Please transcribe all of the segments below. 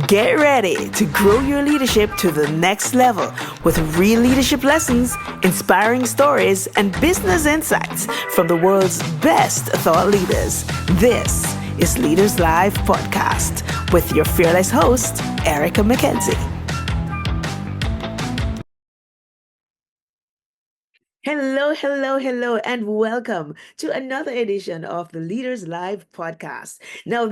Get ready to grow your leadership to the next level with real leadership lessons, inspiring stories, and business insights from the world's best thought leaders. This is Leaders Live Podcast with your fearless host, Erica McKenzie. Hello, hello, hello, and welcome to another edition of the Leaders Live Podcast. Now,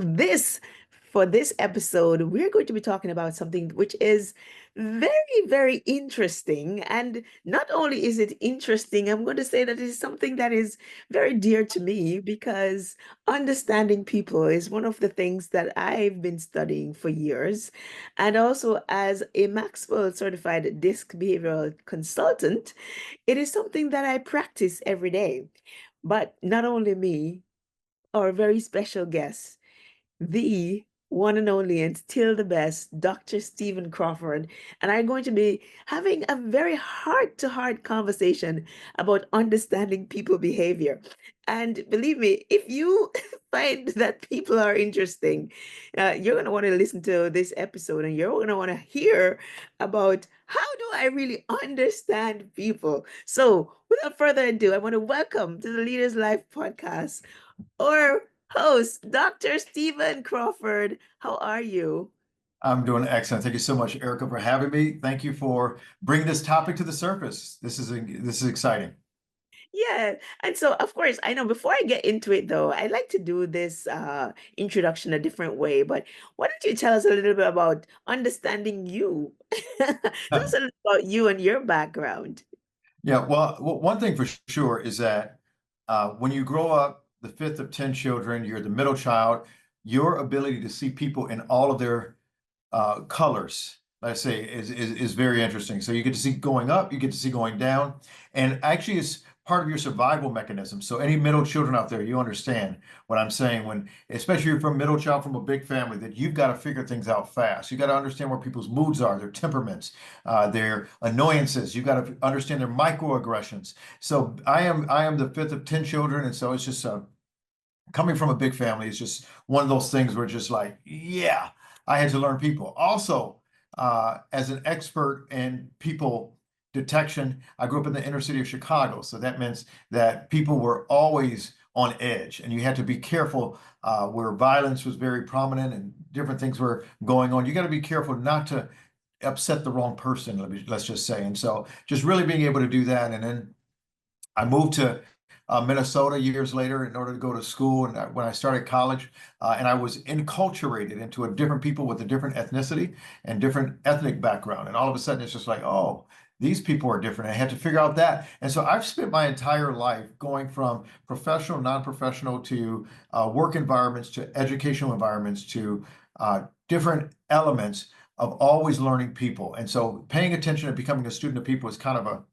for this episode, we're going to be talking about something which is very, very interesting. And not only is it interesting, I'm going to say that it is something that is very dear to me because understanding people is one of the things that I've been studying for years. And also, as a Maxwell certified disc behavioral consultant, it is something that I practice every day. But not only me, our very special guest, the one and only and still the best, Dr. Stephen Crawford, and I'm going to be having a very heart-to-heart conversation about understanding people behavior. And believe me, if you find that people are interesting, you're going to want to listen to this episode and you're going to want to hear about how do I really understand people. So without further ado, I want to welcome to the Leaders Life podcast our host, Dr. Stephen Crawford. How are you? I'm doing excellent. Thank you so much, Erica, for having me. Thank you for bringing this topic to the surface. This is exciting. Yeah. And so, of course, I know before I get into it, though, I like to do this introduction a different way. But why don't you tell us a little bit about understanding you? Tell us a little about you and your background. Yeah, well, one thing for sure is that when you grow up, the fifth of 10 children, you're the middle child, your ability to see people in all of their colors, let's say, is very interesting. So you get to see going up, you get to see going down, and actually it's part of your survival mechanism. So any middle children out there, you understand what I'm saying when, especially if you're from middle child from a big family, that you've got to figure things out fast. You got to understand where people's moods are, their temperaments, their annoyances. You got to understand their microaggressions. So I am the fifth of 10 children, and so it's just coming from a big family is just one of those things where just like, yeah, I had to learn people. Also, as an expert in people detection, I grew up in the inner city of Chicago. So that means that people were always on edge and you had to be careful where violence was very prominent and different things were going on. You got to be careful not to upset the wrong person, let's just say. And so just really being able to do that. And then I moved to Minnesota years later in order to go to school. And when I started college, and I was enculturated into a different people with a different ethnicity and different ethnic background. And all of a sudden, it's just like, oh, these people are different. I had to figure out that. And so I've spent my entire life going from professional, non-professional to work environments to educational environments to different elements of always learning people. And so paying attention and becoming a student of people is kind of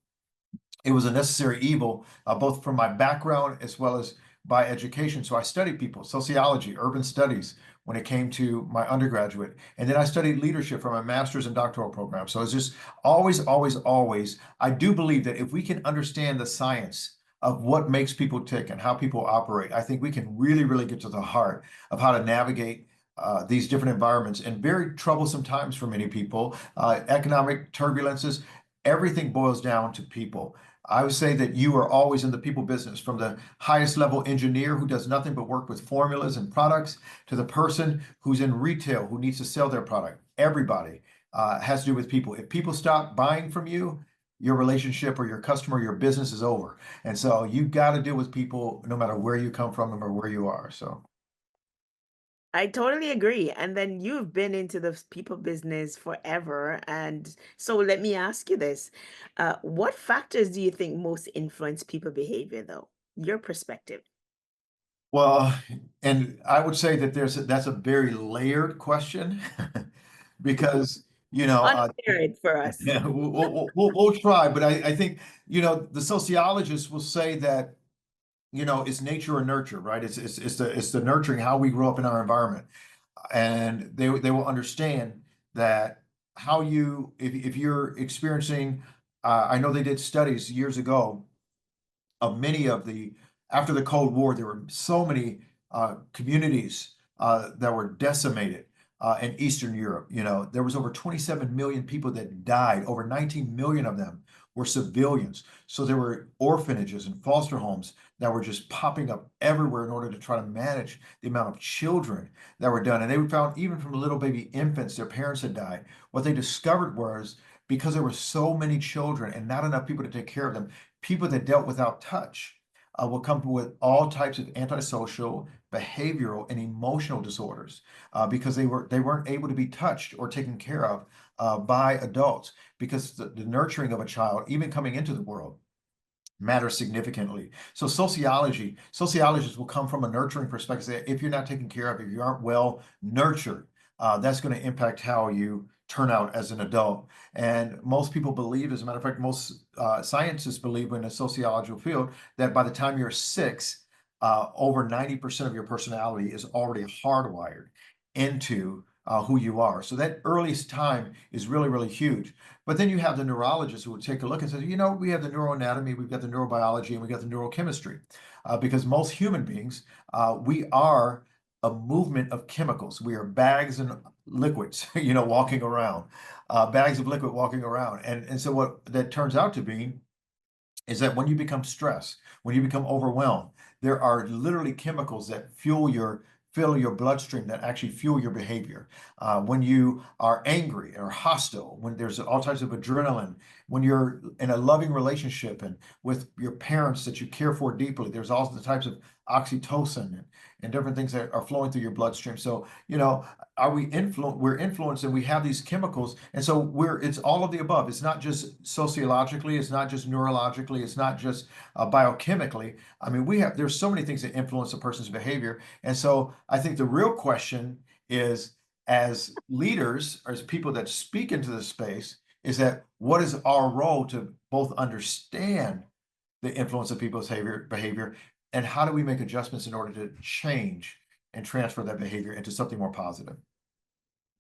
it was a necessary evil, both from my background as well as by education. So I studied people, sociology, urban studies when it came to my undergraduate. And then I studied leadership for my master's and doctoral program. So it's just always, always, always. I do believe that if we can understand the science of what makes people tick and how people operate, I think we can really, really get to the heart of how to navigate these different environments and very troublesome times for many people, economic turbulences. Everything boils down to people. I would say that you are always in the people business, from the highest level engineer who does nothing but work with formulas and products to the person who's in retail who needs to sell their product. Everybody has to do with people. If people stop buying from you, your relationship or your customer, your business is over. And so you've got to deal with people no matter where you come from, no matter where you are. So. I totally agree. And then you've been into the people business forever. And so let me ask you this. What factors do you think most influence people behavior, though? Your perspective. Well, and I would say that that's a very layered question because, Unfair it for us. yeah, we'll try, but I think, the sociologists will say that, it's nature or nurture, right? It's the nurturing, how we grow up in our environment. And they will understand that how you, if you're experiencing, I know they did studies years ago of many of after the Cold War, there were so many communities that were decimated. in Eastern Europe. There was over 27 million people that died. Over 19 million of them were civilians. So there were orphanages and foster homes that were just popping up everywhere in order to try to manage the amount of children that were done. And they found even from little baby infants, their parents had died. What they discovered was because there were so many children and not enough people to take care of them, people that dealt without touch will come with all types of antisocial, behavioral, and emotional disorders because they weren't able to be touched or taken care of by adults because the nurturing of a child, even coming into the world, matters significantly. So sociologists will come from a nurturing perspective. Say, if you're not taken care of, if you aren't well nurtured, that's going to impact how you turn out as an adult. And most people believe, as a matter of fact, most scientists believe in the sociological field that by the time you're 6, over 90% of your personality is already hardwired into who you are. So that earliest time is really, really huge. But then you have the neurologists who would take a look and say, we have the neuroanatomy, we've got the neurobiology, and we've got the neurochemistry. Because most human beings, we are a movement of chemicals. We are bags and liquids, walking around, bags of liquid walking around. And so what that turns out to be is that when you become stressed, when you become overwhelmed, there are literally chemicals that fill your bloodstream that actually fuel your behavior. When you are angry or hostile, when there's all types of adrenaline, when you're in a loving relationship and with your parents that you care for deeply, there's all the types of oxytocin and different things that are flowing through your bloodstream. So, are we influenced? We're influenced and we have these chemicals. And so it's all of the above. It's not just sociologically, it's not just neurologically, it's not just biochemically. I mean, there's so many things that influence a person's behavior. And so I think the real question is, as leaders, or as people that speak into the space, is that what is our role to both understand the influence of people's behavior, and how do we make adjustments in order to change and transfer that behavior into something more positive?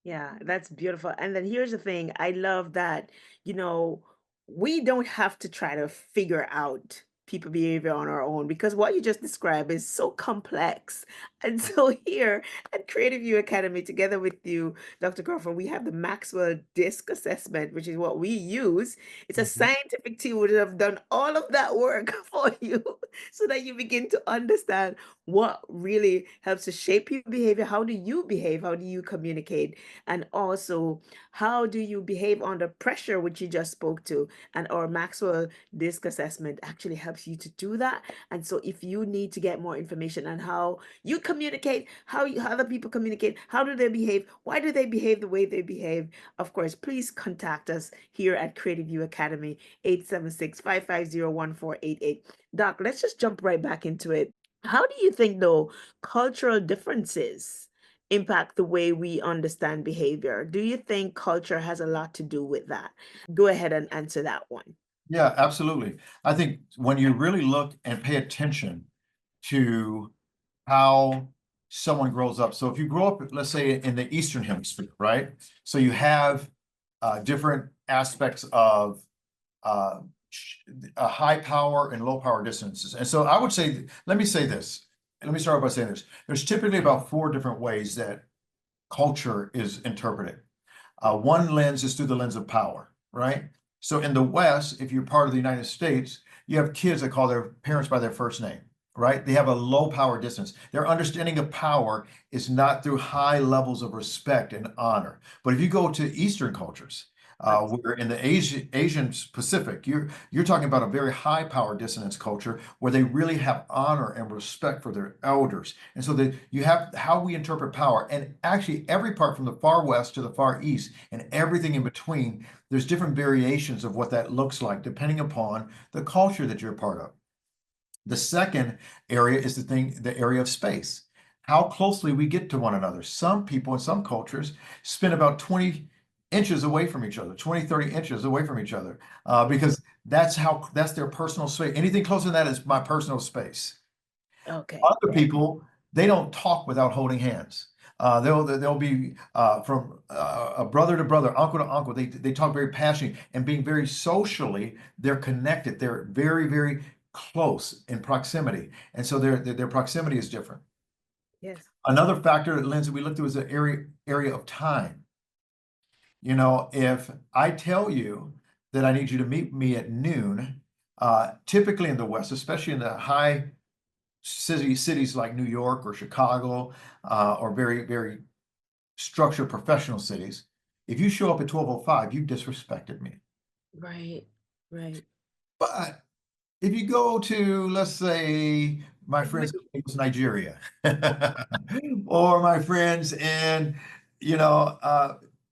Yeah, that's beautiful. And then here's the thing, I love that, you know, we don't have to try to figure out people behavior on our own because what you just described is so complex. And so here at Creative You Academy, together with you, Dr. Crawford, we have the Maxwell Disc Assessment, which is what we use. It's a Mhm. scientific tool that have done all of that work for you so that you begin to understand what really helps to shape your behavior. How do you behave? How do you communicate? And also, how do you behave under pressure, which you just spoke to? And our Maxwell Disc Assessment actually helps you to do that. And so, if you need to get more information on how you communicate, how other people communicate, how do they behave, why do they behave the way they behave, of course, please contact us here at Creative You Academy, 876-550-1488. Doc, let's just jump right back into it. How do you think, though, cultural differences impact the way we understand behavior? Do you think culture has a lot to do with that? Go ahead and answer that one. Yeah, absolutely. I think when you really look and pay attention to how someone grows up. So if you grow up, let's say in the Eastern Hemisphere, right? So you have different aspects of uh, high power and low power distances. And so I would say, let me say this. Let me start by saying this. There's typically about 4 different ways that culture is interpreted. One lens is through the lens of power, right? So in the West, if you're part of the United States, you have kids that call their parents by their first name, right? They have a low power distance. Their understanding of power is not through high levels of respect and honor. But if you go to Eastern cultures, where in the Asian Pacific, you're talking about a very high power dissonance culture where they really have honor and respect for their elders. And so that you have how we interpret power, and actually every part from the far west to the far east and everything in between, there's different variations of what that looks like depending upon the culture that you're part of. The second area is the area of space, how closely we get to one another. Some people in some cultures spend about 20 inches away from each other, 20, 30 inches away from each other, because that's their personal space. Anything closer than that is my personal space. Okay. Other people, they don't talk without holding hands. They'll be from a brother to brother, uncle to uncle. They talk very passionately and being very socially. They're connected. They're very, very close in proximity, and so their proximity is different. Yes. Another factor, Lindsay, we looked at was the area of time. You know, if I tell you that I need you to meet me at noon, typically in the West, especially in the high cities like New York or Chicago, or very, very structured professional cities, if you show up at 12:05, you disrespected me. Right, right. But if you go to, let's say, my friends in Nigeria, or my friends in, you know,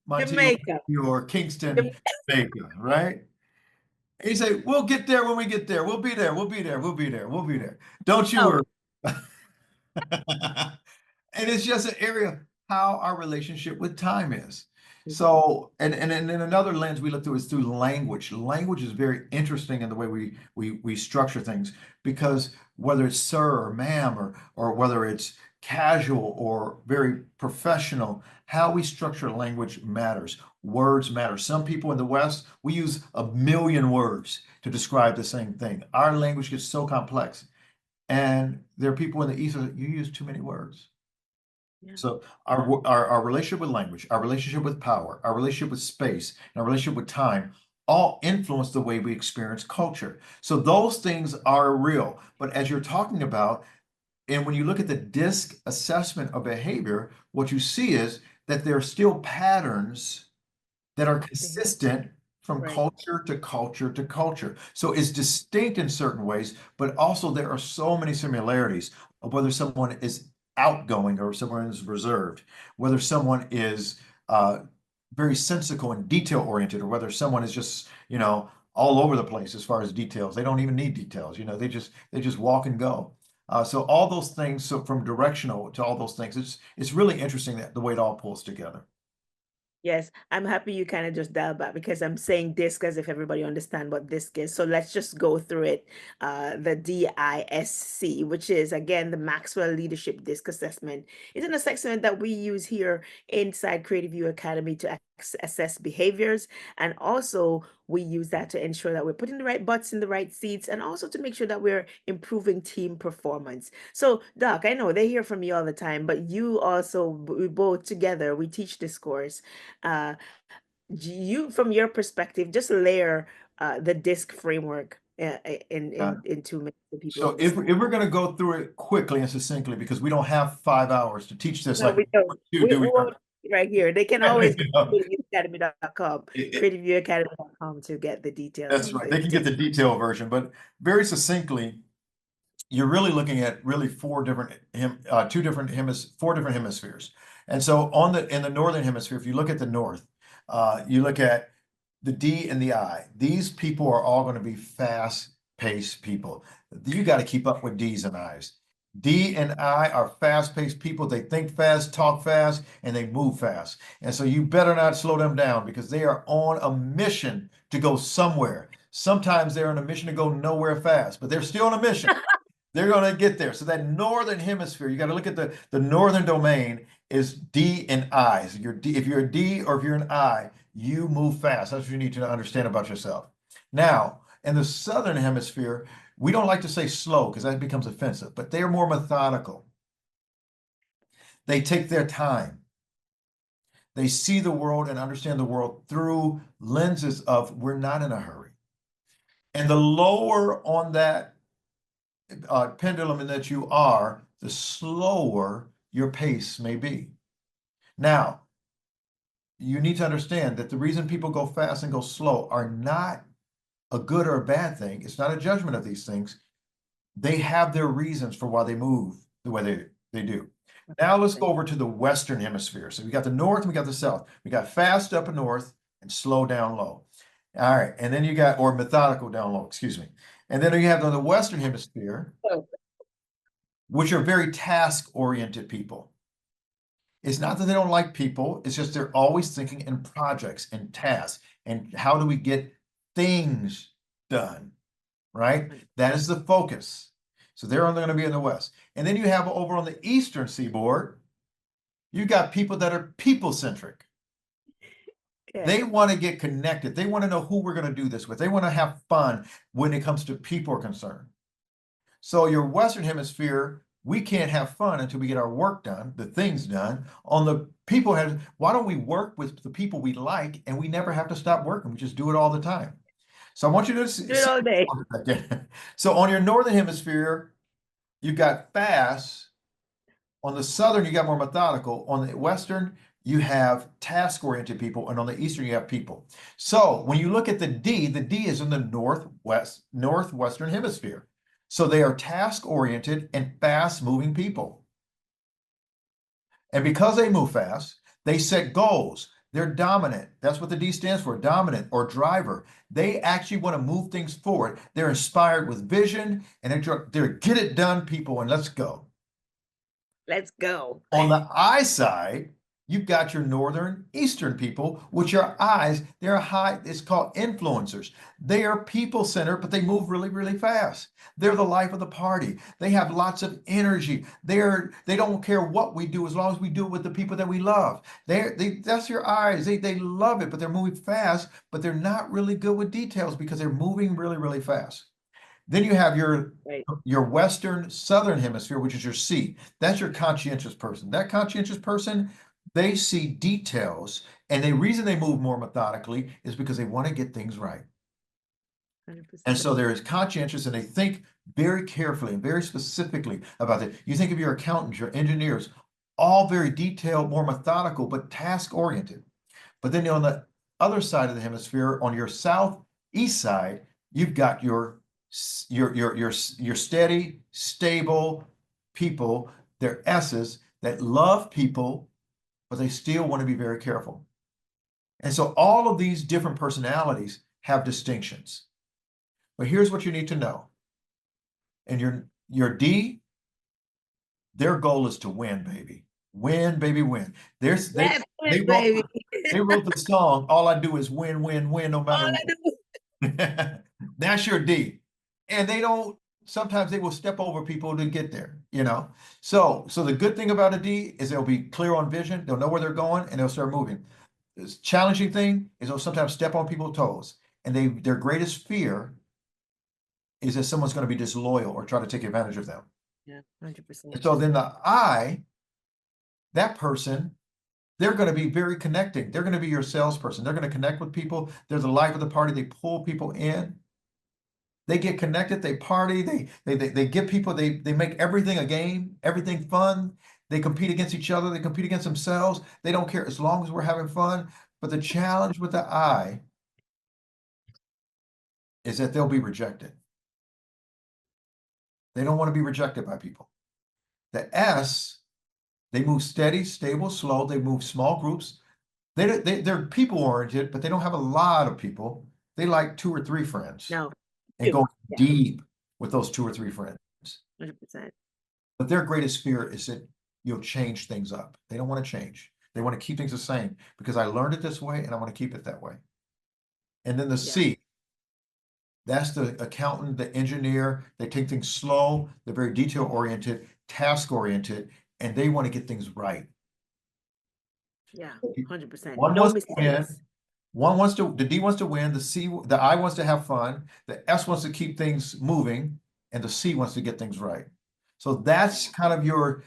Montego Jamaica. or Kingston, Jamaica, right? And you say, we'll get there when we get there. We'll be there. We'll be there. We'll be there. We'll be there. Don't you Oh, worry. And it's just an area of how our relationship with time is. So, and then another lens we look through is through language. Language is very interesting in the way we structure things, because whether it's sir or ma'am, or whether it's casual or very professional, how we structure language matters. Words matter. Some people in the West, we use a million words to describe the same thing. Our language gets so complex. And there are people in the East that you use too many words. yeah. So our relationship with language, our relationship with power, our relationship with space, and our relationship with time all influence the way we experience culture. So those things are real. But as you're talking about, and when you look at the DISC assessment of behavior, what you see is that there are still patterns that are consistent from Right. culture to culture to culture. So it's distinct in certain ways, but also there are so many similarities of whether someone is outgoing or someone is reserved, whether someone is very sensical and detail oriented, or whether someone is just, all over the place as far as details. They don't even need details. They just walk and go. So all those things, so from directional to all those things, it's really interesting that the way it all pulls together. Yes, I'm happy you kind of just dial back because I'm saying disc as if everybody understand what disc is. So let's just go through it. The DISC, which is again the Maxwell Leadership Disc Assessment, is an assessment that we use here inside Creative View Academy to assess behaviors, and also we use that to ensure that we're putting the right butts in the right seats, and also to make sure that we're improving team performance. So, Doc, I know they hear from you all the time, but you also, we both together, we teach this course. uh, you, from your perspective, just layer the disc framework in 2 minutes so people So if, understand. if we're going to go through it quickly and succinctly, because we don't have 5 hours to teach this No, like we don't. you We do we? won't right here. They can always go You to know, creativeviewacademy.com, it- it- creativeviewacademy.com to get the details that's of right. the They can get disc. the detailed version, but very succinctly, you're really looking at really four different hemispheres. And so in the northern hemisphere, if you look at the north, you look at the D and the I. These people are all going to be fast-paced people. You got to keep up with D's and I's. D and I are fast-paced people. They think fast, talk fast, and they move fast. And so you better not slow them down, because they are on a mission to go somewhere. Sometimes they're on a mission to go nowhere fast, but they're still on a mission. They're going to get there. So that northern hemisphere, you got to look at the northern domain is D and I. So if you're a D or if you're an I, you move fast. That's what you need to understand about yourself. Now, in the southern hemisphere, we don't like to say slow because that becomes offensive, but they are more methodical. They take their time. They see the world and understand the world through lenses of we're not in a hurry. And the lower on that pendulum that you are, the slower your pace may be. Now, you need to understand that the reason people go fast and go slow are not a good or a bad thing. It's not a judgment of these things. They have their reasons for why they move the way they do. Now let's go over to the Western Hemisphere. So we got the North and we got the South. We got fast up north and slow down low. All right. And then you got, or methodical down low, excuse me. And then you have on the Western Hemisphere, Oh, which are very task-oriented people. It's not that they don't like people, it's just they're always thinking in projects and tasks and how do we get things done, right? That is the focus. So they're only going to be in the West. And then you have over on the Eastern Seaboard, you got people that are people-centric. yeah. They want to get connected. They want to know who we're going to do this with. They want to have fun when it comes to people are concerned. So your Western Hemisphere we can't have fun until we get our work done, the things done. On the people have, why don't we work with the people we like and we never have to stop working? We just do it all the time. So I want you to Do it see. all day. So on your northern hemisphere, you've got fast. On the southern, you got more methodical. On the western, you have task-oriented people, and on the eastern, you have people. So when you look at the D is in the northwestern hemisphere. So they are task-oriented and fast-moving people. And because they move fast, they set goals. They're dominant. That's what the D stands for, dominant or driver. They actually want to move things forward. They're inspired with vision, and they're get it done people, and let's go. Let's go. On the I side, you've got your northern eastern people, which are I's. They're high, it's called influencers. They are people centered, but they move really, really fast. They're the life of the party. They have lots of energy. They don't care what we do as long as we do it with the people that we love. That's your I's. They love it, but they're moving fast, but they're not really good with details because they're moving really, really fast. Then you have Right. your Western Southern Hemisphere, which is your C. That's your conscientious person. That conscientious person, they see details, and the reason they move more methodically is because they want to get things right. And 100%. so they're conscientious and they think very carefully and very specifically about it. You think of your accountants, your engineers, all very detailed, more methodical, but task-oriented. But then on the other side of the hemisphere, on your southeast side, you've got your steady, stable people, they're S's that love people, but they still want to be very careful. And so all of these different personalities have distinctions. But here's what you need to know. And your D, their goal is to win, baby. Win, baby, win. That's They it, wrote baby. they wrote the song, All I Do Is Win, Win, Win, no matter All I what. do. That's your D. And sometimes they will step over people to get there, you know? So the good thing about a D is they'll be clear on vision, they'll know where they're going, and they'll start moving. This challenging thing is they'll sometimes step on people's toes, and their greatest fear is that someone's going to be disloyal or try to take advantage of them. Yeah, 100%. And so then the I, that person, they're going to be very connecting. They're going to be your salesperson. They're going to connect with people. They're the life of the party. They pull people in. They get connected. They party. They give people. They make everything a game. Everything fun. They compete against each other. They compete against themselves. They don't care as long as we're having fun. But the challenge with the I is that they'll be rejected. They don't want to be rejected by people. The S, they move steady, stable, slow. They move small groups. They're people oriented, but they don't have a lot of people. They like 2 or 3 friends No, and two. go Yeah, deep with those 2 or 3 friends. 100%. But their greatest fear is that you'll change things up. They don't want to change. They want to keep things the same because I learned it this way and I want to keep it that way. And then the Yeah, C, that's the accountant, the engineer. They take things slow. They're very detail oriented, task oriented, and they want to get things right. yeah, 100%. One No wants to win. mistakes. The D wants to win, the I wants to have fun, the S wants to keep things moving, and the C wants to get things right. So that's kind of your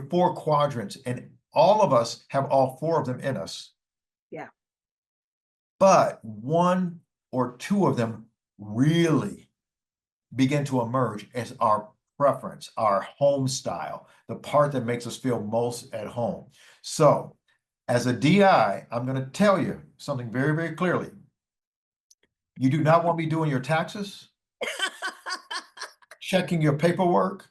4 quadrants, and all of us have all 4 of them in us. Yeah, But 1 or 2 of them really begin to emerge as our preference, our home style, the part that makes us feel most at home. So as a DI, I'm going to tell you something very, very clearly. You do not want me doing your taxes, checking your paperwork,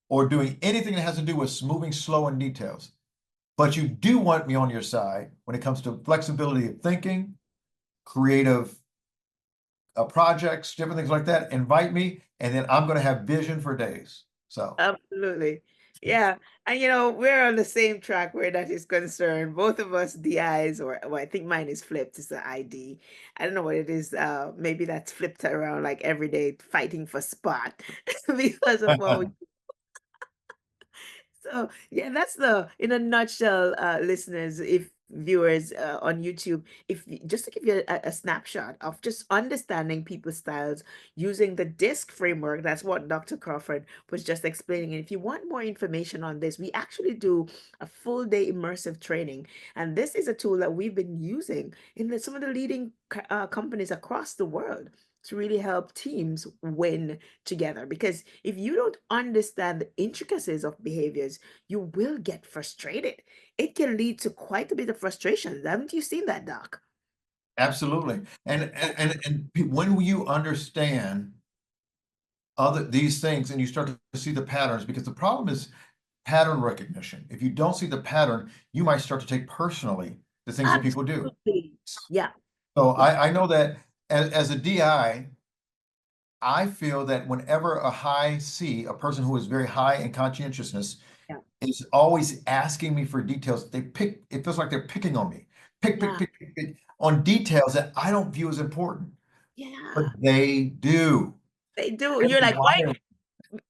or doing anything that has to do with moving slow in details. But you do want me on your side when it comes to flexibility of thinking, creative projects, different things like that. Invite me, and then I'm going to have vision for days. So absolutely. Yeah, and we're on the same track where that is concerned. Both of us DIs, or well, I think mine is flipped. It's the ID. I don't know what it is. Maybe that's flipped around like every day, fighting for spot because of what we. So yeah, that's in a nutshell, listeners. If viewers on YouTube, if just to give you a snapshot of just understanding people's styles using the DISC framework, that's what Dr. Crawford was just explaining. And if you want more information on this, we actually do a full day immersive training. And this is a tool that we've been using in some of the leading companies across the world to really help teams win together. Because if you don't understand the intricacies of behaviors, you will get frustrated. It can lead to quite a bit of frustration. Haven't you seen that, Doc? Absolutely. When you understand these things and you start to see the patterns, because the problem is pattern recognition. If you don't see the pattern, you might start to take personally the things that people do. Absolutely. Yeah. So Yeah. I know that as a DI, I feel that whenever a person who is very high in conscientiousness Yeah. is always asking me for details, it feels like they're picking on me. Yeah. Pick on details that I don't view as important, but Yeah. they do. They do. They You're like, why? wire.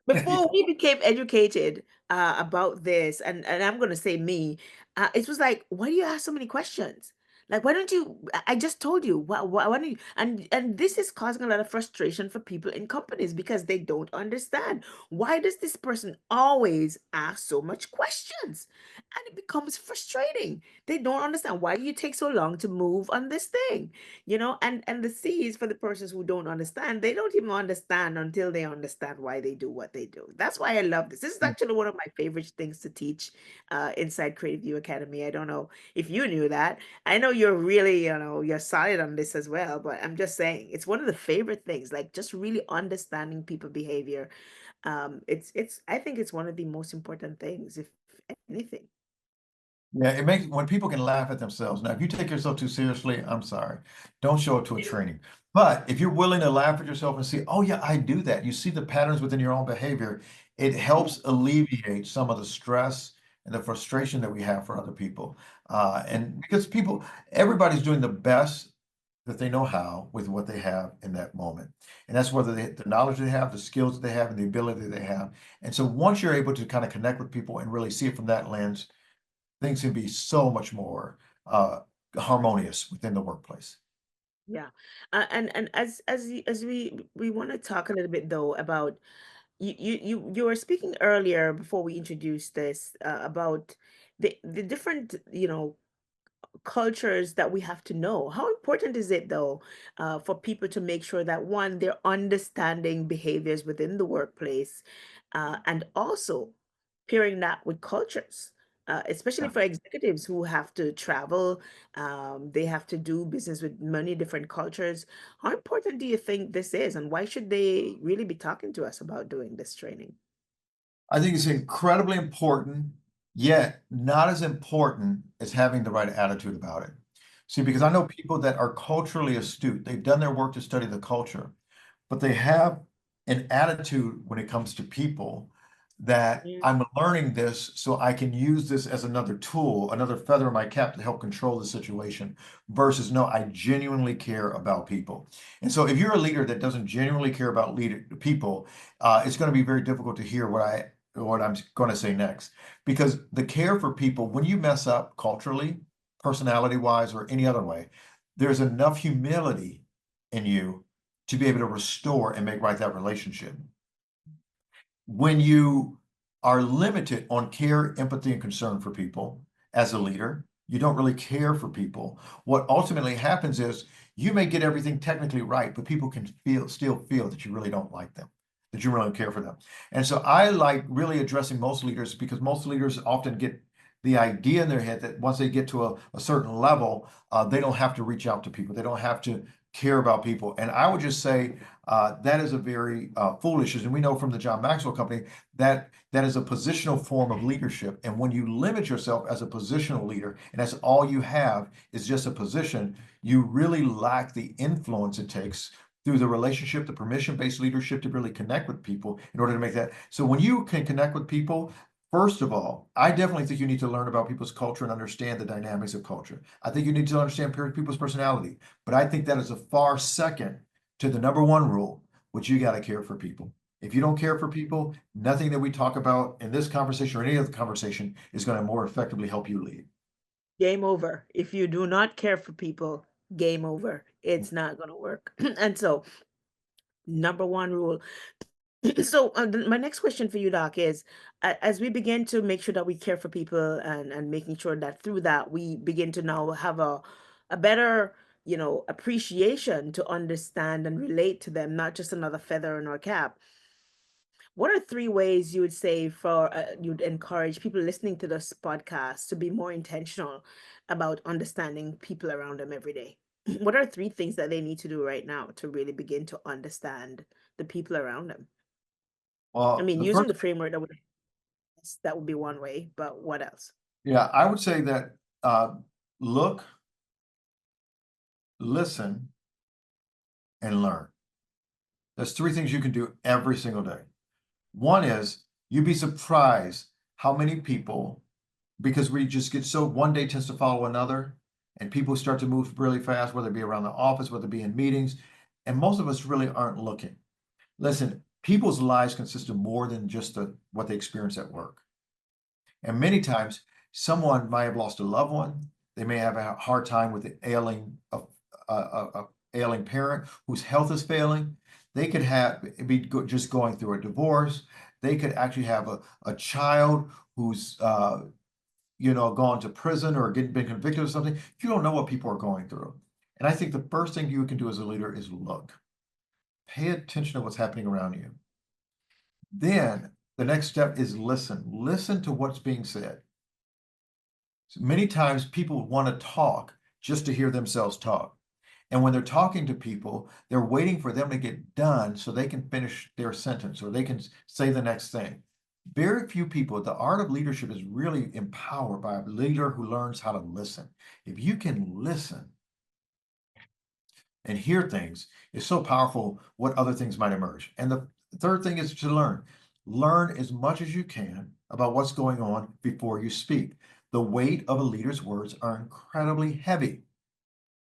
Before we became educated about this, and I'm gonna say me, it was like, why do you ask so many questions? Like, why don't you? I just told you. Why don't you? And this is causing a lot of frustration for people in companies because they don't understand. Why does this person always ask so much questions? And it becomes frustrating. They don't understand why do you take so long to move on this thing, and the C is for the persons who don't understand. They don't even understand until they understand why they do what they do. That's why I love this. This is actually one of my favorite things to teach inside Creative View Academy. I don't know if you knew that. I know you're really, you're solid on this as well, but I'm just saying it's one of the favorite things, like just really understanding people behavior. It's I think it's one of the most important things, if anything. Yeah, it makes when people can laugh at themselves. Now, if you take yourself too seriously, I'm sorry. Don't show up to a training. But if you're willing to laugh at yourself and see, oh yeah, I do that. You see the patterns within your own behavior. It helps alleviate some of the stress and the frustration that we have for other people. And because everybody's doing the best that they know how with what they have in that moment. And that's whether the knowledge they have, the skills that they have, and the ability they have. And so once you're able to kind of connect with people and really see it from that lens, things can be so much more harmonious within the workplace. Yeah. And as we want to talk a little bit though about you were speaking earlier before we introduced this about the different cultures that we have to know. How important is it, though, for people to make sure that one, they're understanding behaviors within the workplace, and also pairing that with cultures, especially Yeah. for executives who have to travel, they have to do business with many different cultures. How important do you think this is, and why should they really be talking to us about doing this training? I think it's incredibly important, yet not as important as having the right attitude about it. See, because I know people that are culturally astute, they've done their work to study the culture, but they have an attitude when it comes to people that Mm. I'm learning this so I can use this as another tool, another feather in my cap to help control the situation versus no, I genuinely care about people. And so if you're a leader that doesn't genuinely care about people, it's going to be very difficult to hear what I'm going to say next. Because the care for people, when you mess up culturally, personality wise, or any other way, there's enough humility in you to be able to restore and make right that relationship. When you are limited on care, empathy, and concern for people as a leader, you don't really care for people. What ultimately happens is you may get everything technically right, but people can still feel that you really don't like them, that you really don't care for them. And so I like really addressing most leaders because most leaders often get the idea in their head that once they get to a certain level, they don't have to reach out to people. They don't have to care about people. And I would just say that is a very foolish, and we know from the John Maxwell Company that that is a positional form of leadership. And when you limit yourself as a positional leader, and that's all you have is just a position, you really lack the influence it takes through the relationship, the permission-based leadership to really connect with people in order to make that. So when you can connect with people, first of all, I definitely think you need to learn about people's culture and understand the dynamics of culture. I think you need to understand people's personality, but I think that is a far second to the number one rule, which you got to care for people. If you don't care for people, nothing that we talk about in this conversation or any other conversation is going to more effectively help you lead. Game over. If you do not care for people, game over. It's not going to work. And so, number one rule. So, my next question for you, Doc, is as we begin to make sure that we care for people and making sure that through that we begin to now have a better, appreciation to understand and relate to them, not just another feather in our cap. What are three ways you would say for you'd encourage people listening to this podcast to be more intentional about understanding people around them every day? What are three things that they need to do right now to really begin to understand the people around them? I Well, mean, the using first, the framework that would be one way, but what else? yeah, I would say that look, listen, and learn. There's three things you can do every single day. One is you'd be surprised how many people, because we just get so one day tends to follow another, and people start to move really fast, whether it be around the office, whether it be in meetings, and most of us really aren't looking. Listen, people's lives consist of more than just what they experience at work. And many times, someone might have lost a loved one. They may have a hard time with the ailing parent whose health is failing. They could just going through a divorce. They could actually have a child who's gone to prison or been convicted of something. You don't know what people are going through. And I think the first thing you can do as a leader is look, pay attention to what's happening around you. Then the next step is listen. Listen to what's being said. So many times people want to talk just to hear themselves talk. And when they're talking to people, they're waiting for them to get done so they can finish their sentence or they can say the next thing. Very few people, the art of leadership is really empowered by a leader who learns how to listen. If you can listen and hear things, it's so powerful what other things might emerge. And the third thing is to learn. Learn as much as you can about what's going on before you speak. The weight of a leader's words are incredibly heavy.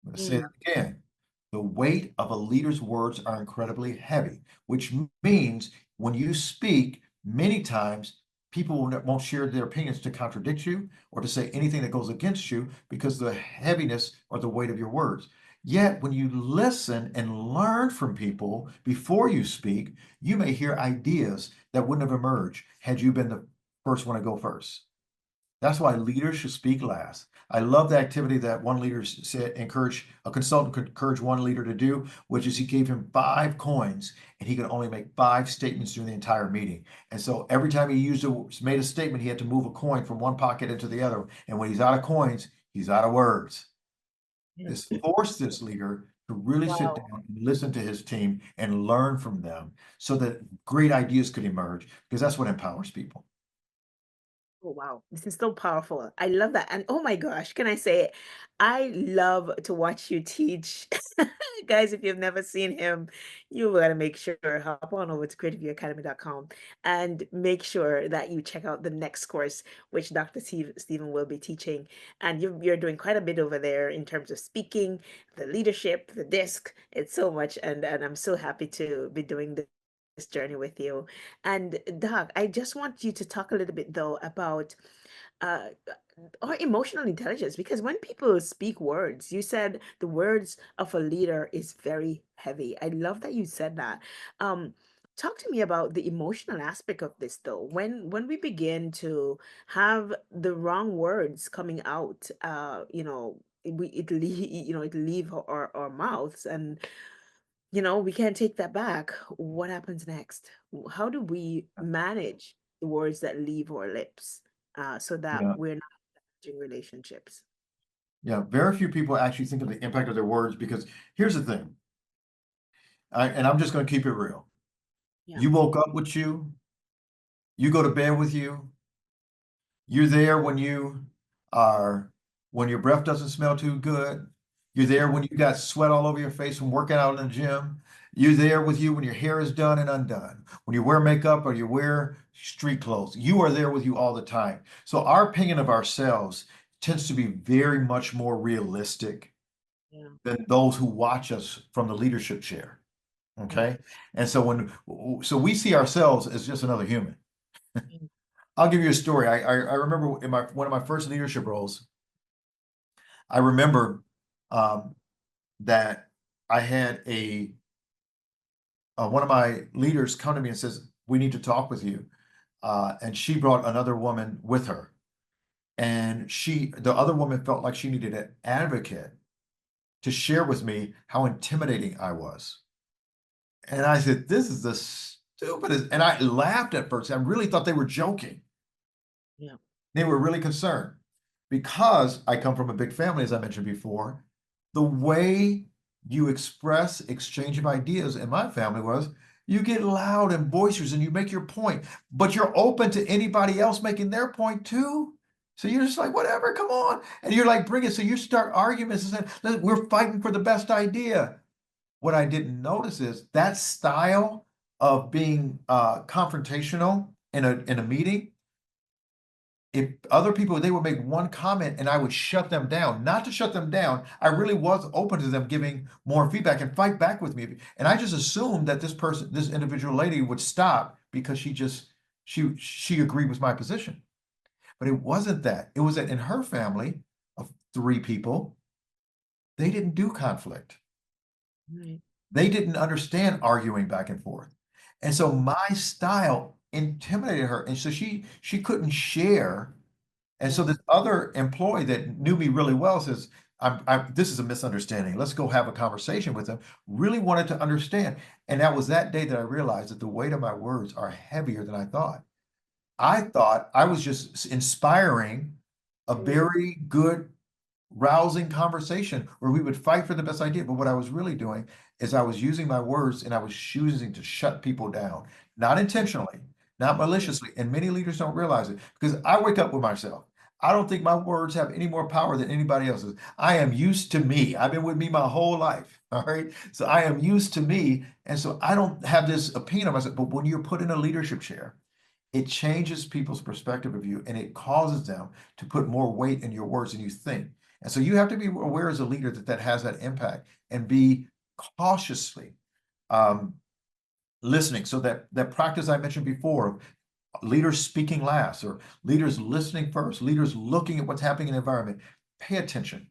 I'm going to say Mm, that again. The weight of a leader's words are incredibly heavy, which means when you speak, many times people won't share their opinions to contradict you or to say anything that goes against you because of the heaviness or the weight of your words. Yet, when you listen and learn from people before you speak, you may hear ideas that wouldn't have emerged had you been the first one to go first. That's why leaders should speak last. I love the activity that one leader said, a consultant could encourage one leader to do, which is he gave him 5 coins and he could only make 5 statements during the entire meeting. And so every time he made a statement, he had to move a coin from one pocket into the other. And when he's out of coins, he's out of words. mm. This forced this leader to really sit Wow. down and listen to his team and learn from them so that great ideas could emerge, because that's what empowers people. Oh, wow. This is so powerful. I love that. And oh my gosh, can I say it? I love to watch you teach. Guys, if you've never seen him, you gotta make sure, hop on over to creativeacademy.com and make sure that you check out the next course, which Dr. Stephen will be teaching. And you're doing quite a bit over there in terms of speaking, the leadership, the disc. It's so much. And I'm so happy to be doing this journey with you. And Doc, I just want you to talk a little bit though about uh or emotional intelligence, because when people speak words, you said the words of a leader is very heavy. I love that you said that. Um Talk to me about the emotional aspect of this though. When we begin to have the wrong words coming out, it leave our mouths, and we can't take that back. What happens next? How do we manage the words that leave our lips so that Yeah. we're not damaging relationships? Yeah, very few people actually think of the impact of their words because here's the thing, and I'm just going to keep it real. Yeah. You woke up with you go to bed with you're there are, when your breath doesn't smell too good. You're there when you got sweat all over your face from working out in the gym. You're there with you when your hair is done and undone. When you wear makeup or you wear street clothes, you are there with you all the time. So our opinion of ourselves tends to be very much more realistic Yeah. than those who watch us from the leadership chair. Mm, Okay. And so so we see ourselves as just another human. mm, I'll give you a story. I remember in one of my first leadership roles, I remember um, that I had a one of my leaders come to me and says, "We need to talk with you." And she brought another woman with her, and the other woman felt like she needed an advocate to share with me how intimidating I was. And I said, "This is the stupidest." And I laughed at first. I really thought they were joking. Yeah. They were really concerned because I come from a big family, as I mentioned before. The way you express exchange of ideas in my family was you get loud and boisterous and you make your point, but you're open to anybody else making their point too. So you're just like, whatever, come on. And you're like, bring it. So you start arguments and say, we're fighting for the best idea. What I didn't notice is that style of being confrontational in a meeting, if other people, they would make one comment and I would shut them down. Not to shut them down, I really was open to them giving more feedback and fight back with me. And I just assumed that this individual lady would stop because she agreed with my position. But it wasn't that. It was that in her family of three people, they didn't do conflict. Right. They didn't understand arguing back and forth. And so my style intimidated her. And so she couldn't share. And so Yeah. this other employee that knew me really well says, this is a misunderstanding. Let's go have a conversation with him. Really wanted to understand. And that was that day that I realized that the weight of my words are heavier than I thought. I thought I was just inspiring a Mm. very good, rousing conversation where we would fight for the best idea. But what I was really doing is I was using my words and I was choosing to shut people down, not intentionally, not Yeah. maliciously. And many leaders don't realize it because I wake up with myself. I don't think my words have any more power than anybody else's. I am used to me. I've been with me my whole life. All right. So I am used to me. And so I don't have this opinion of myself. But when you're put in a leadership chair, it changes people's perspective of you and it causes them to put more weight in your words than you think. And so you have to be aware as a leader that that has that impact and be cautiously um, listening. So that practice I mentioned before, leaders speaking last or leaders listening first, leaders looking at what's happening in the environment, pay attention.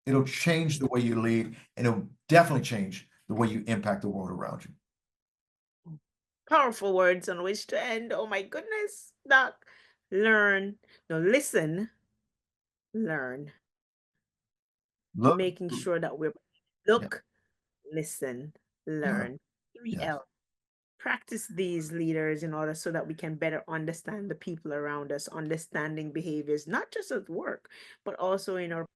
It'll change the way you lead and it'll definitely change the way you impact the world around you. Powerful words on which to end. Oh my goodness. Doc, learn. No, listen, learn. Look, Making sure that we're yeah, look, listen, learn. learn. 3L. Yes. Practice these leaders in order so that we can better understand the people around us, understanding behaviors, not just at work, but also in our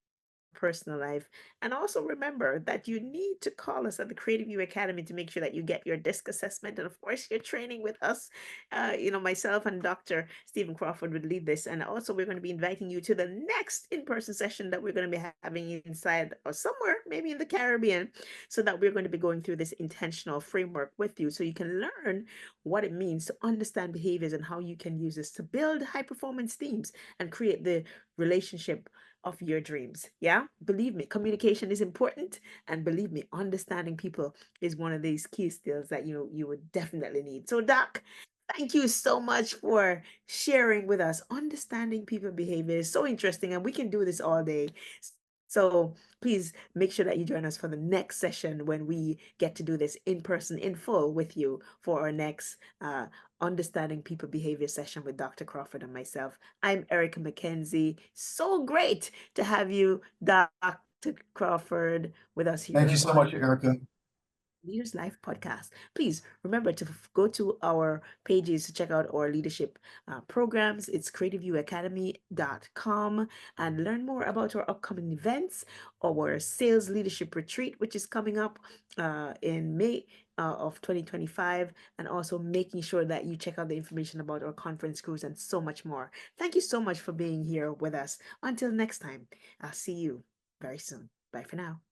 personal life. And also remember that you need to call us at the Creative You Academy to make sure that you get your disc assessment. And of course, your training with us. Myself and Dr. Stephen Crawford would lead this. And also, we're going to be inviting you to the next in person session that we're going to be having inside or somewhere, maybe in the Caribbean, so that we're going to be going through this intentional framework with you so you can learn what it means to understand behaviors and how you can use this to build high performance teams and create the relationship of your dreams. Yeah, believe me, communication is important, and believe me, understanding people is one of these key skills that you would definitely need. So, Doc, thank you so much for sharing with us. Understanding people behavior is so interesting, and we can do this all day. So please make sure that you join us for the next session when we get to do this in person, in full with you for our next Understanding People Behavior session with Dr. Crawford and myself. I'm Erica McKenzie. So great to have you, Dr. Crawford, with us Thank you here so on much, Erica. Leaders Life podcast. Please remember to go to our pages to check out our leadership programs. It's creativeyouacademy.com and learn more about our upcoming events, our sales leadership retreat, which is coming up in May of 2025, and also making sure that you check out the information about our conference cruise and so much more. Thank you so much for being here with us. Until next time, I'll see you very soon. Bye for now.